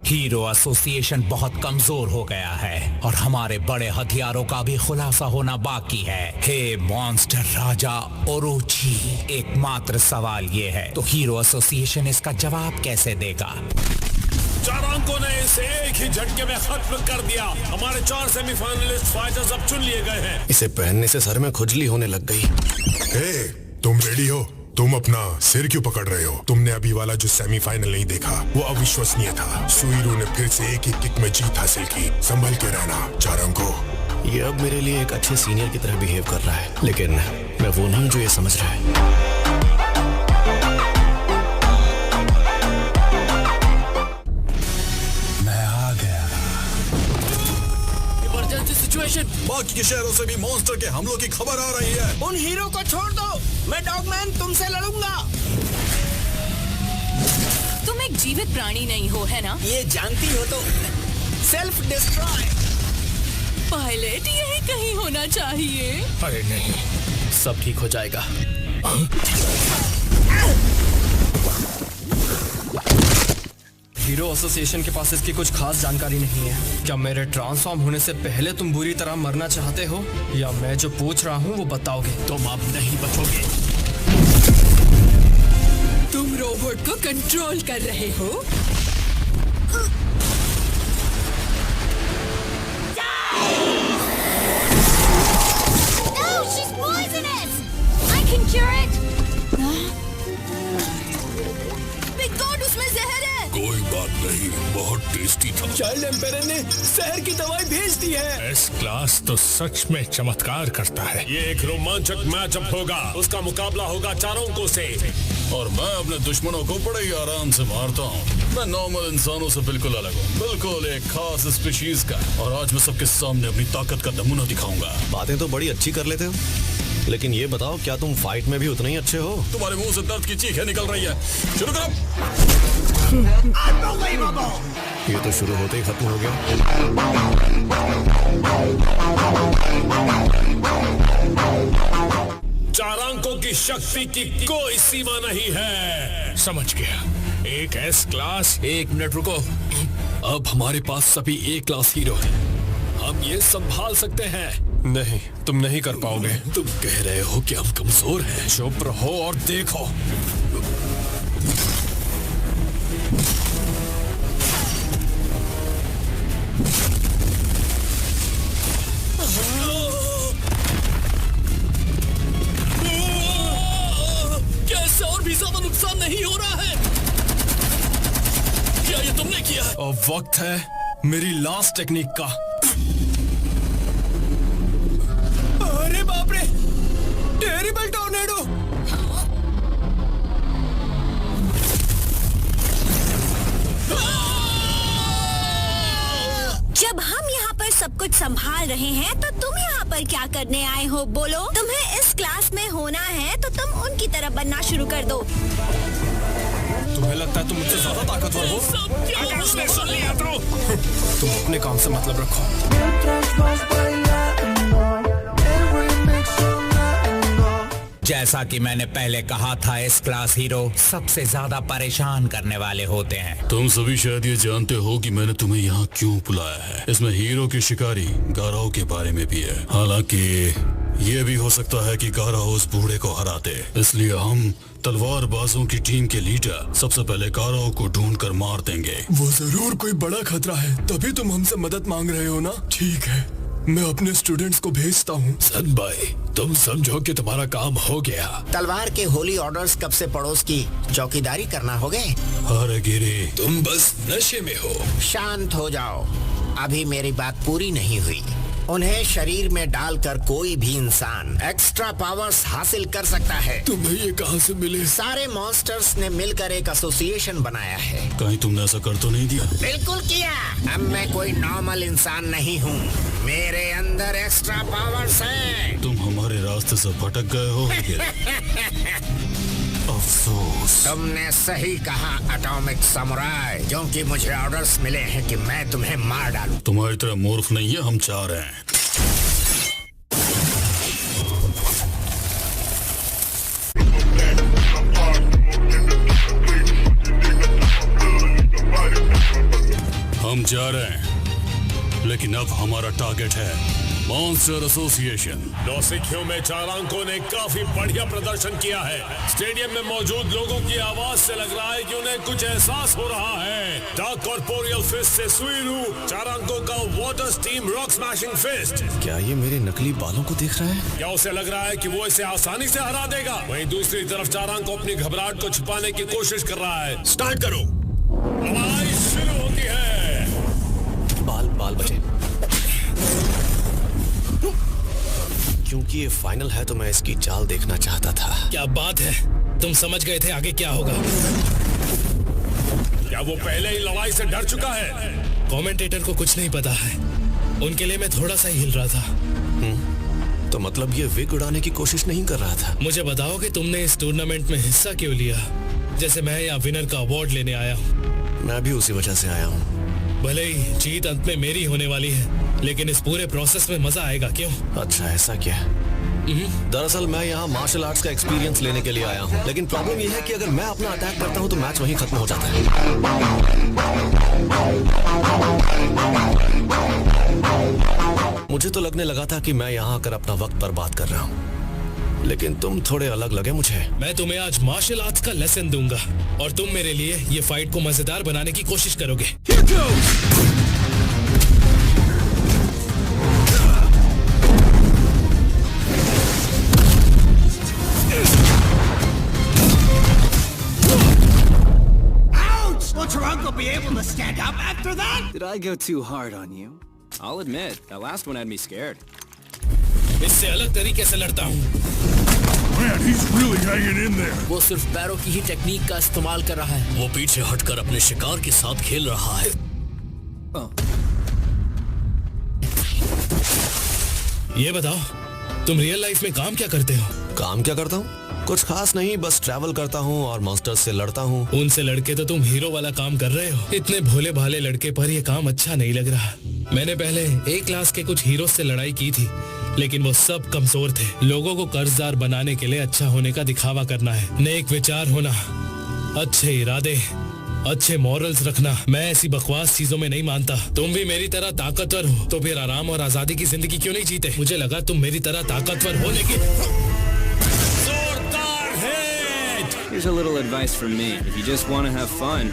Hero association बहुत कमजोर हो गया है और हमारे बड़े हथियारों का भी खुलासा होना बाकी है। हे मॉन्स्टर राजा ओरोची, एकमात्र सवाल ये है, तो हीरो एसोसिएशन इसका जवाब कैसे देगा? चारांको ने इसे एक ही झटके में खत्म कर दिया। हमारे 4 सेमीफाइनलिस्ट फाइटर्स अब चुन लिए गए हैं। इसे पहनने से सर में खुजली होने लग गई। हे, तुम रेडी हो? तुम अपना सिर क्यों पकड़ रहे हो? तुमने अभी वाला जो सेमीफाइनल नहीं देखा, वो अविश्वसनीय था। सुइरू ने फिर से एक ही किक में जीत हासिल की। संभल के रहना चारांको। ये अब मेरे लिए एक अच्छे सीनियर की तरह बिहेव कर रहा है, लेकिन मैं वो नहीं जो ये समझ रहा है। बाकी के शहरों से भी मॉन्स्टर के हमलों की खबर आ रही है। उन हीरो को छोड़ दो, मैं डॉगमैन तुमसे लड़ूंगा। तुम एक जीवित प्राणी नहीं हो, है ना? ये जानती हो तो सेल्फ डिस्ट्रॉय। पायलट यही कहीं होना चाहिए। अरे नहीं, सब ठीक हो जाएगा। हीरो एसोसिएशन के पास इसकी कुछ खास जानकारी नहीं है। क्या मेरे ट्रांसफॉर्म होने से पहले तुम बुरी तरह मरना चाहते हो, या मैं जो पूछ रहा हूँ वो बताओगे? तुम अब नहीं बचोगे। तुम रोबोट को कंट्रोल कर रहे हो? No, she's poisonous. I can cure it. Big God, उसमें जहर है। कोई बात नहीं, बहुत टेस्टी था। चाइल्ड एम्पायर ने शहर की दवाई भेज दी है। एस क्लास तो सच में चमत्कार करता है। ये एक रोमांचक मैचअप होगा। उसका मुकाबला होगा चारांको से। और मैं अपने दुश्मनों को बड़े ही आराम से मारता हूँ। मैं नॉर्मल इंसानों से बिल्कुल अलग हूँ, बिल्कुल एक खास स्पीशीज का। और आज मैं सबके सामने अपनी ताकत का नमूना दिखाऊंगा। बातें तो बड़ी अच्छी कर लेते हो, लेकिन ये बताओ, क्या तुम फाइट में भी उतने ही अच्छे हो? तुम्हारे मुंह से दर्द की चीखें निकल रही है। शुरू करो। ये तो शुरू होते ही खत्म हो गया। चारांको की शक्ति की कोई सीमा नहीं है। समझ गया। एक एस क्लास। एक मिनट रुको। अब हमारे पास सभी ए क्लास हीरो हैं। हम ये संभाल सकते हैं। नहीं, तुम नहीं कर पाओगे। तुम कह रहे हो कि हम कमजोर हैं? चुप रहो और देखो। कैसे और भी ज्यादा नुकसान नहीं हो रहा है? क्या ये तुमने किया? अब वक्त है मेरी लास्ट टेक्निक का। अरे बाप रे, टेरिबल टॉर्नेडो। जब हम यहाँ पर सब कुछ संभाल रहे हैं, तो तुम यहाँ पर क्या करने आए हो? बोलो। तुम्हें इस क्लास में होना है तो तुम उनकी तरह बनना शुरू कर दो। तुम्हें लगता है तुम मुझसे ज्यादा ताकतवर हो? आकाश ने सुन लिया तो। तुम अपने काम से मतलब रखो। जैसा कि मैंने पहले कहा था, इस क्लास हीरो सबसे ज्यादा परेशान करने वाले होते हैं। तुम सभी शायद ये जानते हो कि मैंने तुम्हें यहाँ क्यों बुलाया है। इसमें हीरो की शिकारी गाराओ के बारे में भी है। हालांकि ये भी हो सकता है कि गाराओ उस बूढ़े को हरा दे, इसलिए हम तलवारबाजों की टीम के लीडर सबसे पहले गाराओ को ढूंढ कर मार देंगे। वो जरूर कोई बड़ा खतरा है, तभी तुम हमसे मदद मांग रहे हो ना? ठीक है, मैं अपने स्टूडेंट्स को भेजता हूँ। सन भाई, तुम समझो कि तुम्हारा काम हो गया। तलवार के होली ऑर्डर्स कब से पड़ोस की चौकीदारी करना हो गए? अरे गिरी, तुम बस नशे में हो। शांत हो जाओ, अभी मेरी बात पूरी नहीं हुई। उन्हें शरीर में डालकर कोई भी इंसान एक्स्ट्रा पावर्स हासिल कर सकता है। तुम्हें ये कहां से मिले? सारे मॉन्स्टर्स ने मिलकर एक एसोसिएशन बनाया है। कहीं तुमने ऐसा कर तो नहीं दिया? बिल्कुल किया। अब मैं कोई नॉर्मल इंसान नहीं हूँ, मेरे अंदर एक्स्ट्रा पावर्स हैं। तुम हमारे रास्ते से भटक गए हो। अफसोस। तुमने सही कहा एटॉमिक समुराई, क्योंकि मुझे ऑर्डर्स मिले हैं कि मैं तुम्हें मार डालूं। तुम्हारी तरह मूर्ख नहीं है, हम चाह रहे हैं। हम जा रहे हैं, लेकिन अब हमारा टारगेट है मॉन्स्टर एसोसिएशन। नौसिखियों में 4 अंकों ने काफी बढ़िया प्रदर्शन किया है। स्टेडियम में मौजूद लोगों की आवाज से लग रहा है कि उन्हें कुछ एहसास हो रहा है। डार्क कॉर्पोरियल फिस्ट से सुइरू, 4 अंकों का water steam rock smashing fist. क्या ये मेरे नकली बालों को देख रहा है? क्या उसे लग रहा है कि वो इसे आसानी से हरा देगा? वहीं दूसरी तरफ 4 अंकों अपनी घबराहट को छुपाने की कोशिश कर रहा है। स्टार्ट करो। लड़ाई शुरू होती है। बाल बचे। क्योंकि ये फाइनल है तो मैं इसकी चाल देखना चाहता था। क्या बात है, तुम समझ गए थे आगे क्या होगा? क्या वो पहले ही लड़ाई से डर चुका है? कमेंटेटर को कुछ नहीं पता है, उनके लिए मैं थोड़ा सा ही हिल रहा था। तो मतलब ये विग उड़ाने की कोशिश नहीं कर रहा था? मुझे बताओ कि तुमने इस टूर्नामेंट में हिस्सा क्यों लिया? जैसे मैं यहाँ विनर का अवार्ड लेने आया हूँ। मैं भी उसी वजह से आया हूँ। भले ही जीत अंत में मेरी होने वाली है, लेकिन इस पूरे प्रोसेस में मजा आएगा। क्यों? अच्छा, ऐसा क्या? दरअसल मैं यहाँ मार्शल आर्ट्स का एक्सपीरियंस लेने के लिए आया हूँ, लेकिन प्रॉब्लम ये है कि अगर मैं अपना अटैक करता हूँ तो मैच वहीं खत्म हो जाता है। मुझे तो लगने लगा था कि मैं यहाँ आकर अपना वक्त बर्बाद कर रहा हूँ, लेकिन तुम थोड़े अलग लगे मुझे। मैं तुम्हें आज मार्शल आर्ट्स का लेसन दूंगा और तुम मेरे लिए ये फाइट को मजेदार बनाने की कोशिश करोगे। Won't your uncle be able to stand up after that? Did I go too hard on you? I'll admit, that last one had me scared. इससे अलग तरीके से लड़ता हूँ। Man, he's really hanging in there. वो सिर्फ पैरों की ही टेक्निक का इस्तेमाल कर रहा है। वो पीछे हटकर अपने शिकार के साथ खेल रहा है। ये बताओ, तुम रियल लाइफ में काम क्या करते हो? काम क्या करता हूँ? कुछ खास नहीं, बस ट्रैवल करता हूँ और मॉन्स्टर्स से लड़ता हूँ। उनसे लड़के तो तुम हीरो वाला काम कर रहे हो। इतने भोले भाले लड़के पर ये काम अच्छा नहीं लग रहा। मैंने पहले A क्लास के कुछ हीरो से लड़ाई की थी, लेकिन वो सब कमजोर थे। लोगों को कर्जदार बनाने के लिए अच्छा होने का दिखावा करना है, नेक विचार होना, अच्छे इरादे, अच्छे मॉरल्स रखना। मैं ऐसी बकवास चीजों में नहीं मानता। तुम भी मेरी तरह ताकतवर हो तो फिर आराम और आजादी की जिंदगी क्यों नहीं जीते? मुझे लगा तुम मेरी तरह ताकतवर हो, लेकिन Here's a little advice from me. If you just want to have fun,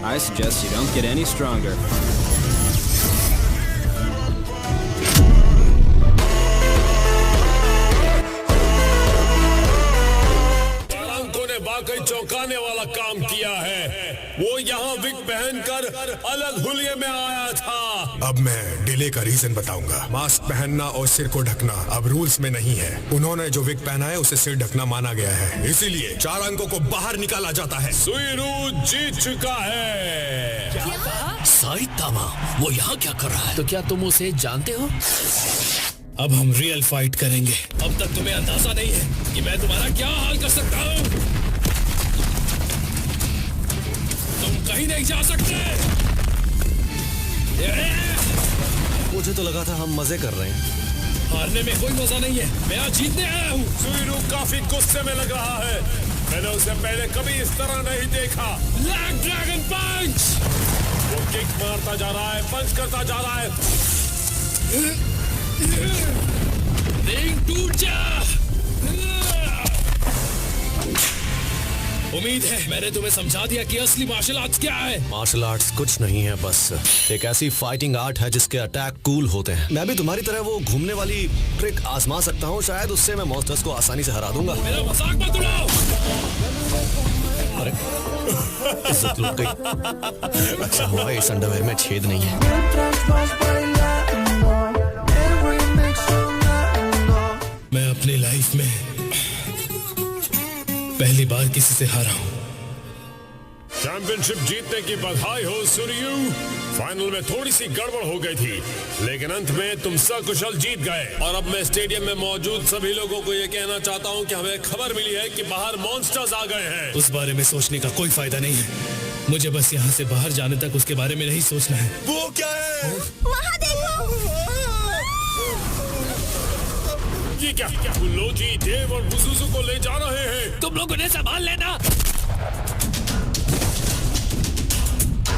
I suggest you don't get any stronger. वाकई चौंकाने वाला काम किया है। वो यहाँ विग पहनकर अलग हुलिये में आया था। अब मैं डिले का रीजन बताऊंगा। मास्क पहनना और सिर को ढकना अब रूल्स में नहीं है। उन्होंने जो विग पहना है उसे सिर ढकना माना गया है, इसीलिए 4 अंकों को बाहर निकाला जाता है। सुइरू जीत चुका है। साइतामा, वो यहाँ क्या कर रहा है? तो क्या तुम उसे जानते हो? अब हम रियल फाइट करेंगे। अब तक तुम्हें अंदाजा नहीं है कि मैं तुम्हारा क्या हाल कर सकता हूँ। तुम कहीं नहीं जा सकते। मुझे तो लगा था हम मजे कर रहे हैं। हारने में कोई मजा नहीं है, मैं आज जीतने आया हूँ। सुइरू काफी गुस्से में लग रहा है। मैंने उसे पहले कभी इस तरह नहीं देखा। ब्लैक ड्रैगन पंच! वो किक मारता जा रहा है, पंच करता जा रहा है। रिंग टूट जा। उम्मीद है मैंने तुम्हें समझा दिया कि असली मार्शल आर्ट्स क्या है। मार्शल आर्ट्स कुछ नहीं है, बस एक ऐसी फाइटिंग आर्ट है जिसके अटैक कूल होते हैं। मैं भी तुम्हारी तरह वो घूमने वाली ट्रिक आजमा सकता हूँ, शायद उससे मैं मॉन्स्टर्स को आसानी से हरा दूंगा। मेरा मजाक मत उड़ाओ। अरे इज्जत लूट गई। अच्छा हुआ इस अंडरवेयर में छेद नहीं है। मैं अपनी लाइफ में पहली बार किसी से हारा हूँ। चैंपियनशिप जीतने की बधाई हो सुरियू। फाइनल में थोड़ी सी गड़बड़ हो गई थी, लेकिन अंत में तुम सकुशल जीत गए। और अब मैं स्टेडियम में मौजूद सभी लोगों को ये कहना चाहता हूँ कि हमें खबर मिली है कि बाहर मॉन्स्टर्स आ गए हैं। उस बारे में सोचने का कोई फायदा नहीं है। मुझे बस यहाँ से बाहर जाने तक उसके बारे में नहीं सोचना है। वो क्या है? वहाँ देखो। ये क्या? लोजी, देव और बुजुर्गों को ले जा रहे हैं। तुम लोग उन्हें संभाल लेना।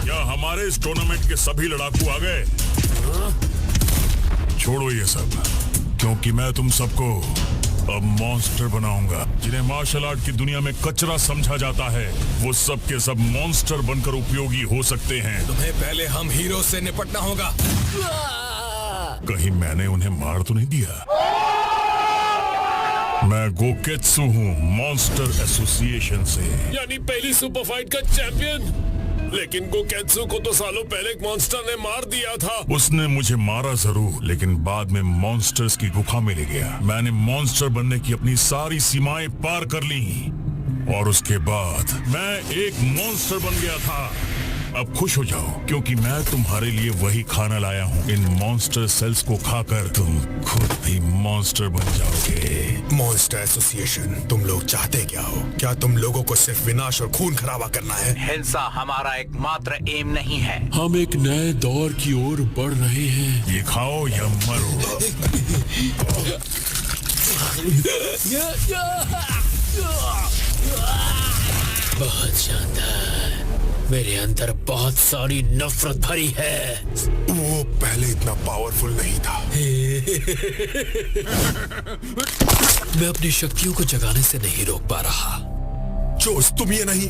क्या हमारे इस टूर्नामेंट के सभी लड़ाकू आ गए। छोड़ो ये सब, क्योंकि मैं तुम सबको अब मॉन्स्टर बनाऊंगा। जिन्हें मार्शल आर्ट की दुनिया में कचरा समझा जाता है, वो सब के सब मॉन्स्टर बनकर उपयोगी हो सकते हैं। तुम्हें पहले हम हीरो से निपटना होगा। कहीं मैंने उन्हें मार तो नहीं दिया? मैं गोकेत्सु हूँ, मॉन्स्टर एसोसिएशन से। यानी पहली सुपर फाइट का चैंपियन। लेकिन गोकेत्सु को तो सालों पहले एक मॉन्स्टर ने मार दिया था। उसने मुझे मारा जरूर, लेकिन बाद में मॉन्स्टर्स की गुफा में ले गया। मैंने मॉन्स्टर बनने की अपनी सारी सीमाएं पार कर ली, और उसके बाद मैं एक मॉन्स्टर बन गया था। अब खुश हो जाओ, क्योंकि मैं तुम्हारे लिए वही खाना लाया हूँ। इन मॉन्स्टर सेल्स को खाकर तुम खुद भी मॉन्स्टर बन जाओगे। मॉन्स्टर एसोसिएशन, तुम लोग चाहते क्या हो? क्या तुम लोगों को सिर्फ विनाश और खून खराबा करना है? हिंसा हमारा एकमात्र एम नहीं है। हम एक नए दौर की ओर बढ़ रहे हैं। ये खाओ या मरो। बहुत शानदार। मेरे अंदर बहुत सारी नफरत भरी है। वो पहले इतना पावरफुल नहीं था। मैं अपनी शक्तियों को जगाने से नहीं रोक पा रहा। जोश, तुम ये नहीं।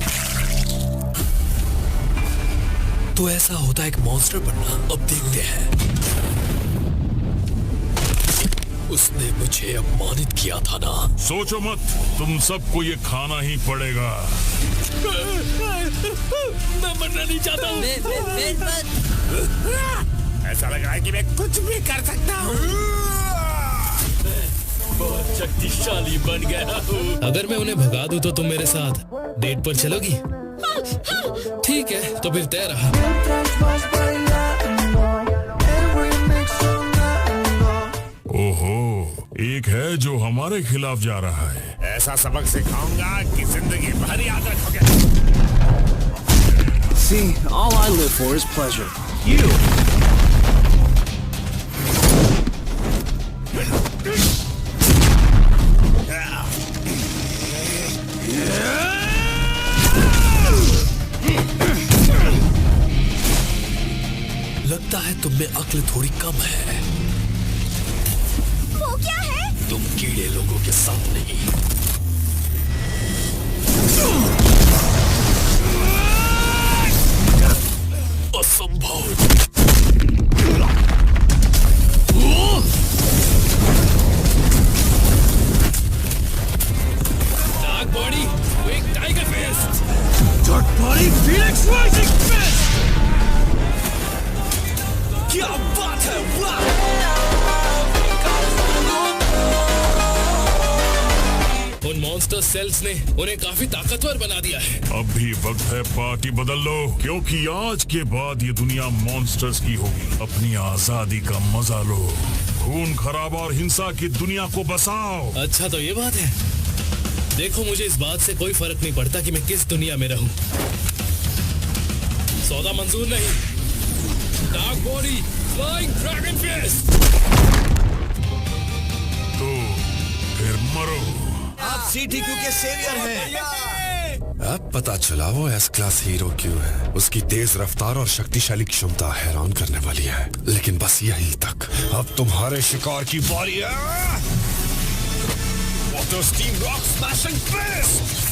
तो ऐसा होता है एक मॉन्स्टर बनना। अब देखते हैं। उसने मुझे अपमानित किया था ना। सोचो मत, तुम सबको ये खाना ही पड़ेगा। मैं मरना नहीं चाहता हूँ। ऐसा लग रहा है कि मैं कुछ भी कर सकता हूँ। बहुत शक्तिशाली बन गया हूँ। अगर मैं उन्हें भगा दूँ तो तुम मेरे साथ डेट पर चलोगी? ठीक है, तो फिर तय रहा। ओहो, एक है जो हमारे खिलाफ जा रहा है। ऐसा सबक सिखाऊंगा कि जिंदगी भर याद रखोगे। See, all I live for is pleasure. You! लगता है तुम में अक्ल थोड़ी कम है। वो क्या है? तुम कीड़े लोगों के साथ नहीं। असंभव। डार्क बॉडी, एक tiger fist. Dark body, phoenix rising fist. क्या बात है, उन मॉन्स्टर सेल्स ने उन्हें काफी ताकतवर बना दिया है। अब भी वक्त है पार्टी बदल लो, क्योंकि आज के बाद ये दुनिया मॉन्स्टर्स की होगी। अपनी आजादी का मजा लो, खून खराबा और हिंसा की दुनिया को बसाओ। अच्छा, तो ये बात है। देखो, मुझे इस बात से कोई फर्क नहीं पड़ता कि मैं किस दुनिया में रहूं। सौदा मंजूर नहीं। Dark body, flying dragon fist. तो फिर मरो। आप CTQ के सेवियर हैं। अब पता चला वो एस क्लास हीरो क्यों है। उसकी तेज रफ्तार और शक्तिशाली क्षमता हैरान करने वाली है, लेकिन बस यहीं तक। अब तुम्हारे शिकार की बारी है। Water steam rock smashing fist.